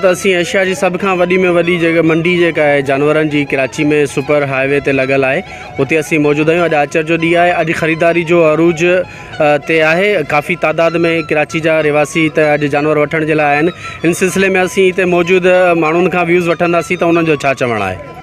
वक्त असी एशिया की सब खां वॾी में वॾी जगह मंडी जेका है जानवरनि जी कराची में सुपर हाईवे ते लॻल है, उते असी मौजूद आहियूं। अॼु आचर जो ॾींहुं आहे। अॼु ख़रीदारी जो अरूज ते आहे। काफ़ी तादाद में कराची जा रिवासी त अॼु जानवर वठण जे लाइ आहिनि। इन सिलसिले में असी हिते मौजूद माण्हुनि खां व्यूज़ वठंदासीं त उन्हनि जो छा चवणु आहे।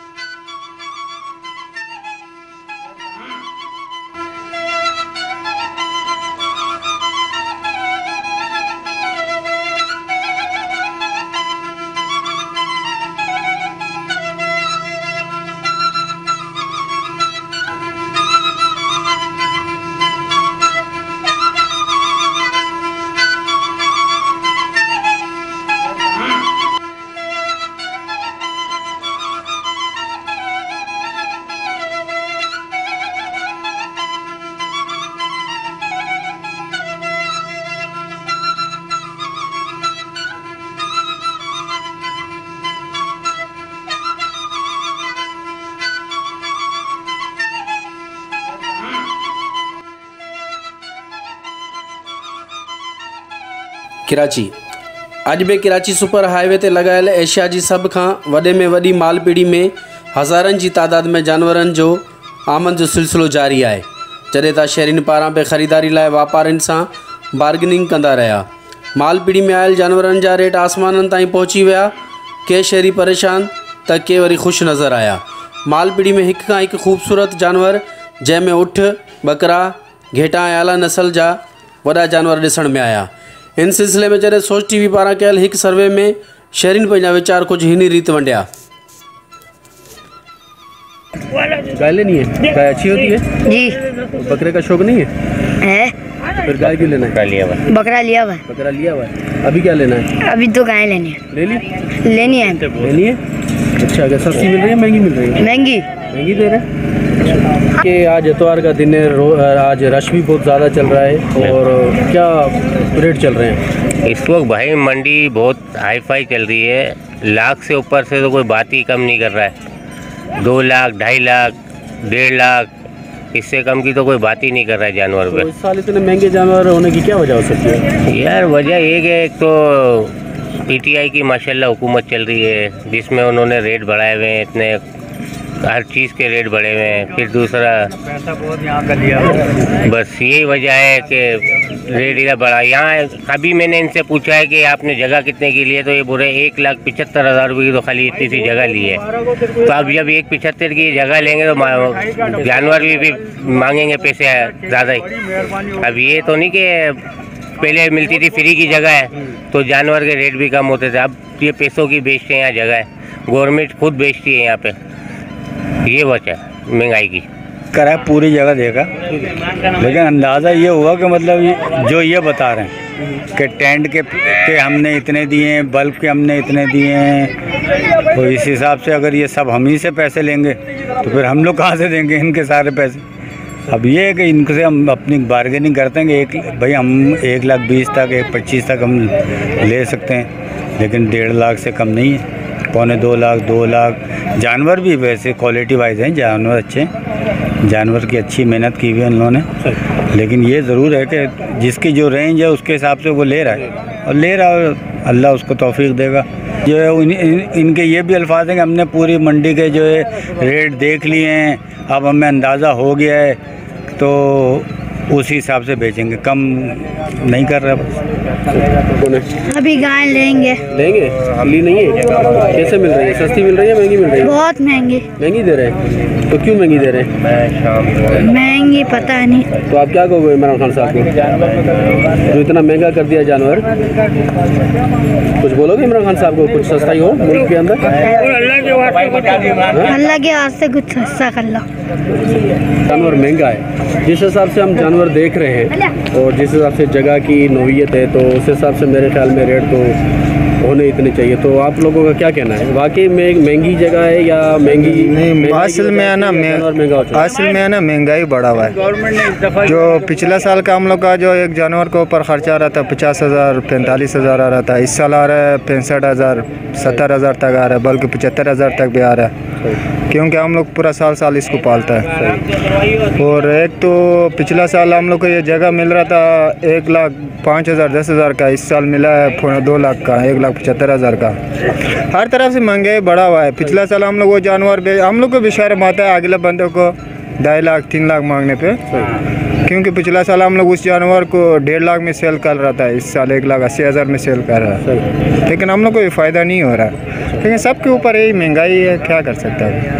कराची अज भी कराची सुपर हाईवे ते लगायल एशिया की सब खां वॾे में वॾी मालपीड़ी में हज़ारनि की तादाद में जानवरनि जो आमद जो सिलसिलो जारी है। जॾहिं त शहरीन पारां पे ख़रीदारी लाइ वापारियुनि सां बार्गेनिंग कंदा रहा। मालपीड़ी में आयल जानवरनि जा रेट आसमाननि ताईं पहुची विया। के शहरी परेशान त के वरी ख़ुशि नज़र आया। मालपीड़ी में एक खां एक खूबसूरत जानवर जैमें उठ बकरा घेटा ऐं आला नस्ल जा वॾा जानवर ॾिसण में आया। इन सिलसिले में जैसे सोच टीवी पारा कल एक सर्वे में शहरीन पंहिंजा वीचार कुछ हिन रीत वंडिया। गाय लेनी है? गाय अच्छी होती है जी। बकरे का शौक नहीं है? फिर गाय क्यों लेना है? लिया हुआ। बकरा लिया हुआ। बकरा लिया हुआ है। अभी क्या लेना है? अभी तो गाय लेनी है। ले ली? लेनी है। लेनी है? अच्छा, अगर सस्ती मिल रही है महंगी मिल रही है? महंगी। महंगी दे रहे हैं कि आज इतवार का दिन है, आज रश भी बहुत ज़्यादा चल रहा है। और क्या रेट चल रहे हैं इस वक्त? भाई मंडी बहुत हाई फाई चल रही है। लाख से ऊपर से तो कोई बात ही कम नहीं कर रहा है। 2 लाख, 2.5 लाख, 1.5 लाख, इससे कम की तो कोई बात ही नहीं कर रहा है जानवर पे। तो इस साल इतने महंगे जानवर होने की क्या वजह हो सकती है? यार वजह एक तो पीटीआई की माशाल्लाह हुकूमत चल रही है, जिसमें उन्होंने रेट बढ़ाए हुए हैं, इतने हर चीज़ के रेट बढ़े हुए हैं। फिर दूसरा पैसा बहुत यहाँ का लिया, बस यही वजह है कि रेट इधर बढ़ा। यहाँ अभी मैंने इनसे पूछा है कि आपने जगह कितने की ली है, तो ये बोल रहे 1,75,000 रुपये की तो खाली इतनी सी जगह ली है। तो अब जब 1,75 की जगह लेंगे तो जानवर भी मांगेंगे पैसे ज़्यादा ही। अब ये तो नहीं कि पहले मिलती थी फ्री की जगह है तो जानवर के रेट भी कम होते थे। अब ये पैसों की बेचते हैं यहाँ जगह है, गवर्नमेंट खुद बेचती है यहाँ पे। ये वजह है महंगाई की। करा पूरी जगह देखा, लेकिन अंदाज़ा ये हुआ कि मतलब जो ये बता रहे हैं कि टेंट के हमने इतने दिए हैं, बल्ब के हमने इतने दिए हैं, तो इस हिसाब से अगर ये सब हम ही से पैसे लेंगे तो फिर हम लोग कहाँ से देंगे इनके सारे पैसे। अब ये है कि इनसे हम अपनी बार्गेनिंग करते हैं कि भाई हम 1,20,000 तक, 1,25,000 तक हम ले सकते हैं, लेकिन 1.5 लाख से कम नहीं है। 1.25 लाख, 2 लाख। जानवर भी वैसे क्वालिटी वाइज हैं, जानवर अच्छे हैं, जानवर की अच्छी मेहनत की हुई है उन्होंने। लेकिन ये ज़रूर है कि जिसकी जो रेंज है उसके हिसाब से वो ले रहा है, और ले रहा है, अल्लाह उसको तौफीक देगा। जो है इनके ये भी अल्फाज हैं कि हमने पूरी मंडी के जो है रेट देख लिए हैं, अब हमें अंदाज़ा हो गया है तो उसी हिसाब से बेचेंगे, कम नहीं कर रहा। अभी गाय लेंगे। ली नहीं है? कैसे मिल रही है? सस्ती मिल रही है महंगी मिल रही है? बहुत महंगी। महंगी दे रहे हैं? तो क्यों महंगी दे रहे हैं? महंगी पता नहीं। तो आप क्या कहोगे इमरान खान साहब को जो इतना महंगा कर दिया जानवर? कुछ बोलोगे इमरान खान साहब को? कुछ सस्ता ही हो मुल्क के अंदर? अल्लाह के वास्ते कुछ सस्ता कर लो। जानवर महंगा है, जिस हिसाब से हम जानवर देख रहे हैं और जिस हिसाब से जगह की नोवियत है, तो उस हिसाब से मेरे ख्याल में रेट तो होने इतने चाहिए। तो आप लोगों का क्या कहना है? वाकई में एक महंगी जगह है या महंगी नहीं? असल में है ना महंगाई बढ़ा हुआ है। जो पिछला साल का हम लोग का जो एक जानवर के ऊपर खर्चा आ रहा था 50,000, 45,000 आ रहा था, इस साल आ रहा है 65,000, 70,000 तक आ रहा है, बल्कि 75,000 तक भी आ रहा है, क्योंकि हम लोग पूरा साल इसको पालता है। और एक तो पिछला साल हम लोग को ये जगह मिल रहा था 1,05,000, 10,000 का, इस साल मिला है 2 लाख का, 1,05,000 75,000 का। हर तरफ से महंगाई बढ़ा हुआ है। पिछला साल हम लोग वो जानवर हम लोग को भी शर्म आता है अगले बंदे को 2.5 लाख 3 लाख मांगने पे, क्योंकि पिछला साल हम लोग उस जानवर को 1.5 लाख में सेल कर रहा था, इस साल 1,80,000 में सेल कर रहा है, लेकिन हम लोग को फ़ायदा नहीं हो रहा, लेकिन सबके ऊपर यही महंगाई है, क्या कर सकता है।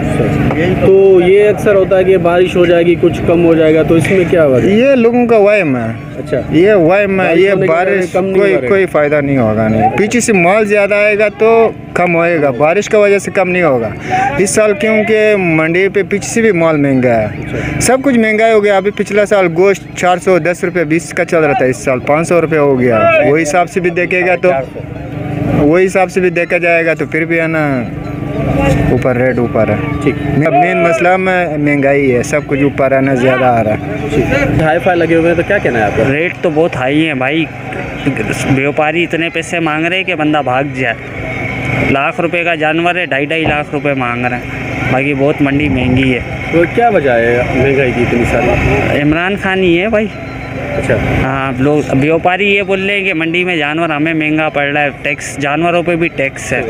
तो ये अक्सर होता है कि बारिश हो जाएगी कुछ कम हो जाएगा, तो इसमें क्या होगा? ये लोगों का वहम है। अच्छा, ये वहम है, ये बारिश कोई फ़ायदा नहीं होगा। नहीं, पीछे से माल ज़्यादा आएगा तो कम होएगा, बारिश की वजह से कम नहीं होगा इस साल, क्योंकि मंडी पे पीछे से भी माल महंगा है, सब कुछ महंगा हो गया। अभी पिछला साल गोश्त 410 रुपये 20 का चल रहा था, इस साल 500 रुपये हो गया। वही हिसाब से भी देखेगा तो वही हिसाब से भी देखा जाएगा तो फिर भी है ना ऊपर रेट ऊपर है। ठीक, मेन मसला में महंगाई है, सब कुछ ऊपर है ना, ज़्यादा आ रहा है। हाई फाई लगे हुए हैं, तो क्या कहना है आपका? रेट तो बहुत हाई है भाई, व्यापारी इतने पैसे मांग रहे हैं कि बंदा भाग जाए। लाख रुपए का जानवर है, 2.5 लाख रुपए मांग रहे हैं। बाकी बहुत मंडी महंगी है। तो क्या वजह है महंगाई की इतनी सारी? इमरान खान ही है भाई। अच्छा, हाँ, लोग व्यापारी ये बोल रहे हैं कि मंडी में जानवर हमें महंगा पड़ रहा है, टैक्स जानवरों पे भी टैक्स है।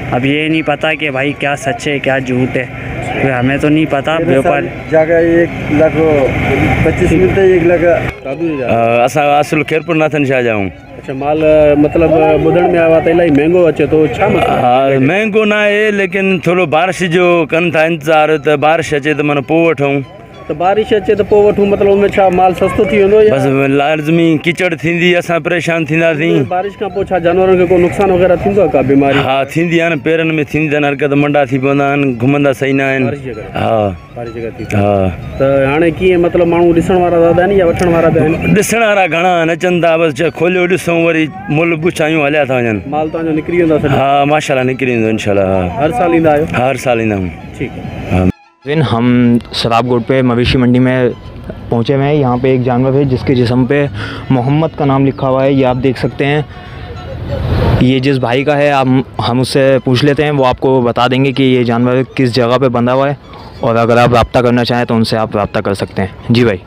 अब ये नहीं पता कि भाई क्या सच है क्या झूठ है, तो हमें तो नहीं पता। व्यापारी जाकर 1,25,000 मिलते, 1 लाख असां असुल खैरपुर नाथन शाह जाऊँ। अच्छा, माल मतलब ॿुधण में आवा त इलाही महांगो अचे थो, छा मसइलो? हा, महांगो ना आहे, लेकिन थोरो बारिश जो कनि था इंतज़ारु, त बारिश अचे त माना पोइ वठूं। तो बारिश अचे तो पोइ वठूं, मतलब उनमें छा माल सस्तो थी वेंदो या? बसि लाज़मी कीचड़ थींदी, असां परेशान थींदासीं। बारिश खां पोइ छा जानवरनि खे को नुक़सान वग़ैरह थींदो आहे, का बीमारी? हा, थींदी आहे न, पेरनि में थींदी आहिनि, हरकत मंडा थी पवंदा आहिनि, घुमंदा सही न आहिनि। हा, बारिश जगह थी। हा, त हाणे कीअं मतलब माण्हू ॾिसण वारा ज़्यादा आहिनि या वठण वारा बि आहिनि? ॾिसण वारा घणा आहिनि, अचनि था बसि खोलियो ॾिसूं, वरी मुल पुछायूं हलिया था वञनि। माल तव्हांजो निकिरी वेंदो आहे? हा, माशाल्लाह निकिरी वेंदो इंशाल्लाह। हर साल ईंदा आहियो? हर साल ईंदा आहियूं। ठीक है। हम शराबगोड पे मवेशी मंडी में पहुँचे हुए हैं। यहाँ पे एक जानवर है जिसके जिस्म पे मोहम्मद का नाम लिखा हुआ है, ये आप देख सकते हैं। ये जिस भाई का है हम उससे पूछ लेते हैं, वो आपको बता देंगे कि ये जानवर किस जगह पे बंधा हुआ है, और अगर आप रब्ता करना चाहें तो उनसे आप रब्ता कर सकते हैं। जी भाई।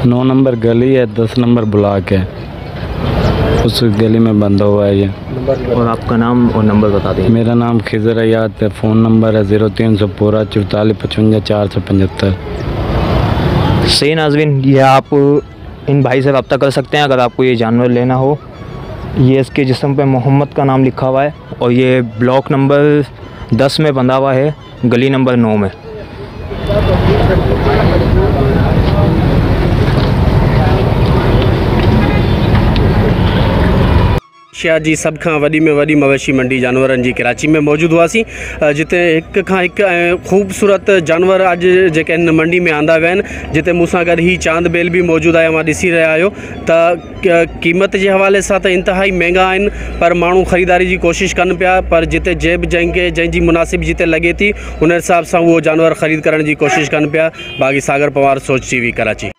9 नंबर गली है, 10 नंबर ब्लॉक है, उस गली में बंधा हुआ है ये। और आपका नाम और नंबर बता दें। मेरा नाम खिजर अयात है, फ़ोन नंबर है 0300 44 55 475। सही नाज़रीन, ये आप इन भाई से रब्ता कर सकते हैं अगर आपको ये जानवर लेना हो। ये इसके जिस्म पे मोहम्मद का नाम लिखा हुआ है, और ये ब्लॉक नंबर 10 में बंधा हुआ है, गली नंबर 9 में। एशिया जी सब खां वॾी में वॾी मवेशी मंडी जानवरनि जी कराची में मौजूदु हुआसीं, जिते हिक खां हिकु ख़ूबसूरत जानवर अॼु जेके हिन मंडी में आंदा विया आहिनि, जिते मूंसां गॾु ही चांद बेल भी मौजूदु आहे। मां ॾिसी रहिया आहियो त क़ीमत जे हवाले सां त इंतिहाई महांगा आहिनि, पर माण्हू ख़रीदारी जी कोशिशि कनि पिया, पर जिते जेब जंहिंजी मुनासिब जिते लॻे थी उन हिसाब सां उहो जानवर ख़रीद करण जी कोशिशि कनि पिया। बाक़ी सागर पवार, सोच TV, कराची।